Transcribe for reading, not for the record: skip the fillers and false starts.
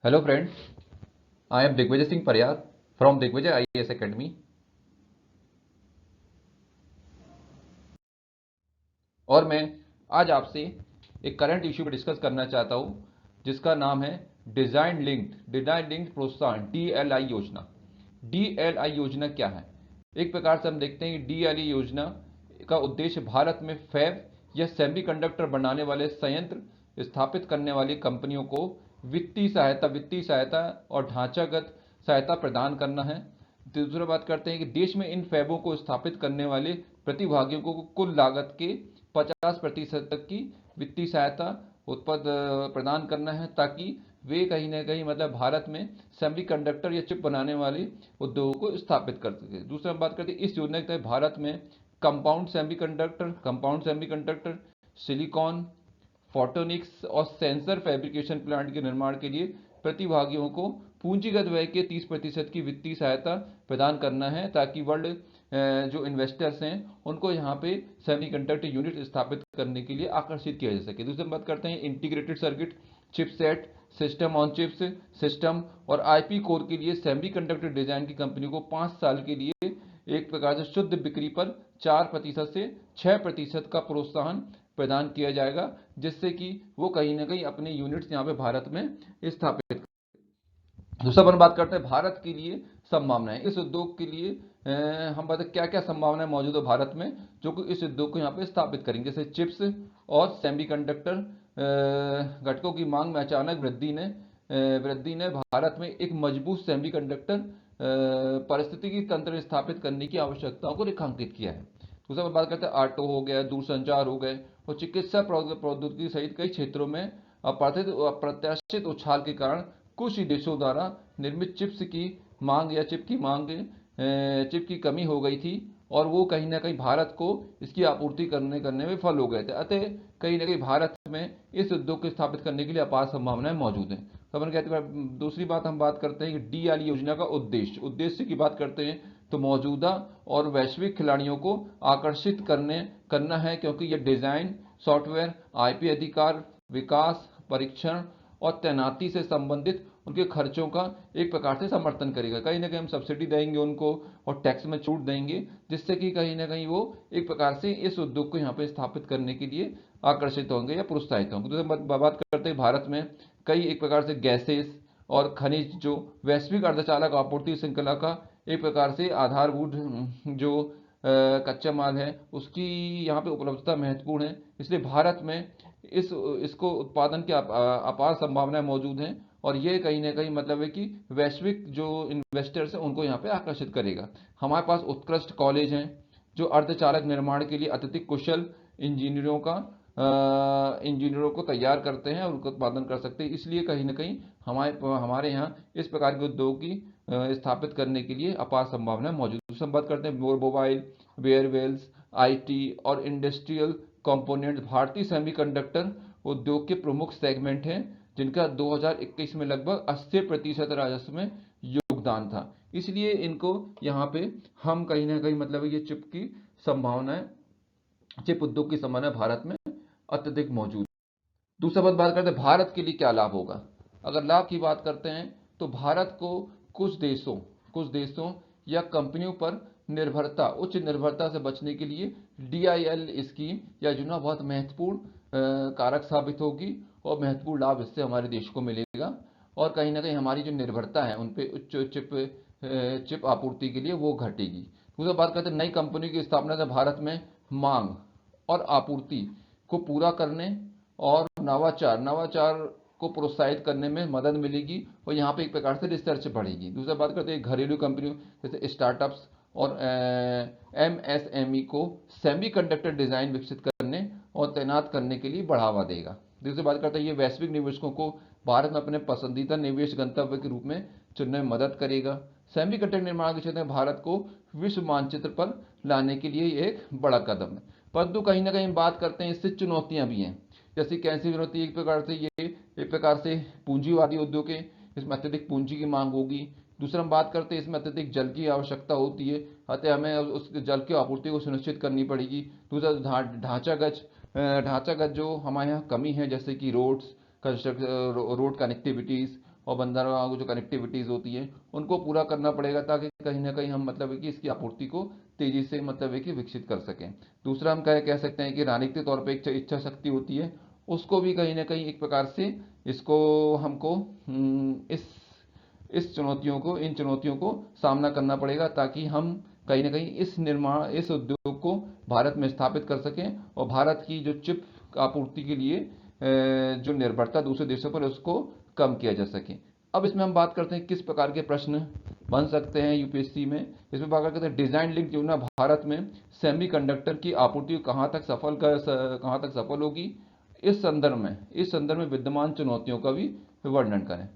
Hello friends, I am Digvijay Singh Paryar from Digvijay IAS Academy और मैं आज आपसे एक करंट इश्यू पर डिस्कस करना चाहता हूँ जिसका नाम है डिजाइन लिंक्ड प्रोत्साहन DLI योजना। DLI योजना क्या है? एक प्रकार से हम देखते हैं कि DLI योजना का उद्देश्य भारत में फैब या सेमीकंडक्टर बनाने वाले संयंत्र स्थापित करने वाली कंपनियों को वित्तीय सहायता और ढांचागत सहायता प्रदान करना है। दूसरा बात करते हैं कि देश में इन फैबों को स्थापित करने वाले प्रतिभागियों को कुल लागत के 50% तक की वित्तीय सहायता प्रदान करना है ताकि वे कहीं ना कहीं मतलब भारत में सेमीकंडक्टर या चिप बनाने वाले उद्योगों को स्थापित कर सके। दूसरा बात करते हैं इस योजना के तहत भारत में कंपाउंड सेमीकंडक्टर, सिलिकॉन, फोटोनिक्स और सेंसर फैब्रिकेशन प्लांट के निर्माण के लिए प्रतिभागियों को पूंजीगत व्यय के 30% की वित्तीय सहायता प्रदान करना है ताकि वर्ल्ड जो इन्वेस्टर्स हैं उनको यहाँ पे सेमीकंडक्टर यूनिट स्थापित करने के लिए आकर्षित किया जा सके। दूसरी बात करते हैं integrated circuit, chipset, system on chips system और आईपी कोर के लिए सेमीकंडक्टर डिजाइन की कंपनी को 5 साल के लिए एक प्रकार से शुद्ध बिक्री पर 4% से 6% का प्रोत्साहन प्रदान किया जाएगा जिससे कि वो कहीं ना कहीं अपने यूनिट्स यहाँ पे भारत में स्थापित। दूसरा अपन बात करते हैं भारत के लिए संभावनाएं। इस उद्योग के लिए हम बताते क्या क्या संभावनाएं मौजूद है भारत में जो कि इस उद्योग को यहाँ पे स्थापित करेंगे। जैसे चिप्स और सेमीकंडक्टर घटकों की मांग में अचानक वृद्धि ने भारत में एक मजबूत सेमीकंडक्टर पारिस्थितिकी तंत्र स्थापित करने की आवश्यकताओं को रेखांकित किया है। दूसरा बात करते हैं ऑटो हो गया, दूरसंचार हो गए और चिकित्सा प्रौद्योगिकी सहित कई क्षेत्रों में अप्रत्याशित उछाल के कारण कुछ देशों द्वारा निर्मित चिप्स की मांग या चिप की कमी हो गई थी और वो कहीं ना कहीं भारत को इसकी आपूर्ति करने में विफल हो गए थे। अतः कहीं ना कहीं भारत में इस उद्योग को स्थापित करने के लिए अपार संभावनाएं मौजूद हैं। तो अपन कहते हैं दूसरी बात हम बात करते हैं कि DLI योजना का उद्देश्य की बात करते हैं तो मौजूदा और वैश्विक खिलाड़ियों को आकर्षित करना है क्योंकि यह डिजाइन, सॉफ्टवेयर, IP अधिकार, विकास, परीक्षण और तैनाती से संबंधित उनके खर्चों का एक प्रकार से समर्थन करेगा। कहीं ना कहीं हम सब्सिडी देंगे उनको और टैक्स में छूट देंगे जिससे कि कहीं ना कहीं वो एक प्रकार से इस उद्योग को यहाँ पे स्थापित करने के लिए आकर्षित होंगे या प्रोत्साहित होंगे। तो बात करते हैं भारत में कई एक प्रकार से गैसेस और खनिज जो वैश्विक अर्धचालक आपूर्ति श्रृंखला का एक प्रकार से आधारभूत जो कच्चा माल है उसकी यहाँ पे उपलब्धता महत्वपूर्ण है। इसलिए भारत में इसको उत्पादन की अपार संभावनाएं मौजूद हैं और ये कहीं ना कहीं मतलब है कि वैश्विक जो इन्वेस्टर्स हैं उनको यहाँ पे आकर्षित करेगा। हमारे पास उत्कृष्ट कॉलेज हैं जो अर्धचालक निर्माण के लिए अत्यधिक कुशल इंजीनियरों को तैयार करते हैं और उनका उत्पादन कर सकते हैं। इसलिए कहीं ना कहीं हमारे यहाँ इस प्रकार के उद्योग की स्थापित करने के लिए अपार संभावनाएं मौजूद है। हम बात करते हैं मोबाइल, वेयरवेल्स, IT और इंडस्ट्रियल कंपोनेंट भारतीय सेमीकंडक्टर उद्योग के प्रमुख सेगमेंट हैं जिनका 2021 में लगभग 80% राजस्व में योगदान था। इसलिए इनको यहाँ पे हम कहीं ना कहीं मतलब ये चिप उद्योग की संभावना भारत में अत्यधिक मौजूद। दूसरा बात करते हैं भारत के लिए क्या लाभ होगा। अगर लाभ की बात करते हैं तो भारत को कुछ देशों या कंपनियों पर उच्च निर्भरता से बचने के लिए DIL स्कीम या योजना बहुत महत्वपूर्ण कारक साबित होगी और महत्वपूर्ण लाभ इससे हमारे देश को मिलेगा और कहीं ना कहीं हमारी जो निर्भरता है उन पे उच्च चिप आपूर्ति के लिए वो घटेगी। दूसरा बात करते हैं नई कंपनी की स्थापना से भारत में मांग और आपूर्ति को पूरा करने और नवाचार को प्रोत्साहित करने में मदद मिलेगी और यहाँ पे एक प्रकार से रिसर्च बढ़ेगी। दूसरा बात करते हैं घरेलू कंपनियों जैसे स्टार्टअप्स और MSME को सेमीकंडक्टर डिजाइन विकसित करने और तैनात करने के लिए बढ़ावा देगा। दूसरी बात करते हैं ये वैश्विक निवेशकों को भारत में अपने पसंदीदा निवेश गंतव्य के रूप में चुनने में मदद करेगा। सेमीकंडक्टर निर्माण के क्षेत्र में भारत को विश्व मानचित्र पर लाने के लिए एक बड़ा कदम है। परंतु कहीं ना कहीं बात करते हैं इससे चुनौतियां भी हैं। जैसे कैसी चुनौती, एक प्रकार से पूंजीवादी उद्योग है, इसमें अत्यधिक पूंजी की मांग होगी। दूसरा हम बात करते हैं इसमें अत्यधिक जल की आवश्यकता होती है, अतः हमें उस जल की आपूर्ति को सुनिश्चित करनी पड़ेगी। दूसरा ढांचागत जो हमारे यहाँ कमी है जैसे कि रोड कनेक्टिविटीज और बंदरगाहों की जो कनेक्टिविटीज़ होती है उनको पूरा करना पड़ेगा, ताकि कहीं ना कहीं हम मतलब है कि इसकी आपूर्ति को तेज़ी से मतलब है कि विकसित कर सकें। दूसरा हम कह सकते हैं कि राजनीतिक तौर पर एक इच्छा शक्ति होती है, उसको भी कहीं ना कहीं एक प्रकार से इसको हमको इन चुनौतियों को सामना करना पड़ेगा, ताकि हम कहीं ना कहीं इस उद्योग को भारत में स्थापित कर सकें और भारत की जो चिप आपूर्ति के लिए जो निर्भरता दूसरे देशों पर उसको कम किया जा सके। अब इसमें हम बात करते हैं किस प्रकार के प्रश्न बन सकते हैं यूपीएससी में। इसमें बात करते हैं डिजाइन लिंक जो ना भारत में सेमीकंडक्टर की आपूर्ति कहाँ तक सफल होगी, इस संदर्भ में विद्यमान चुनौतियों का भी वर्णन करें।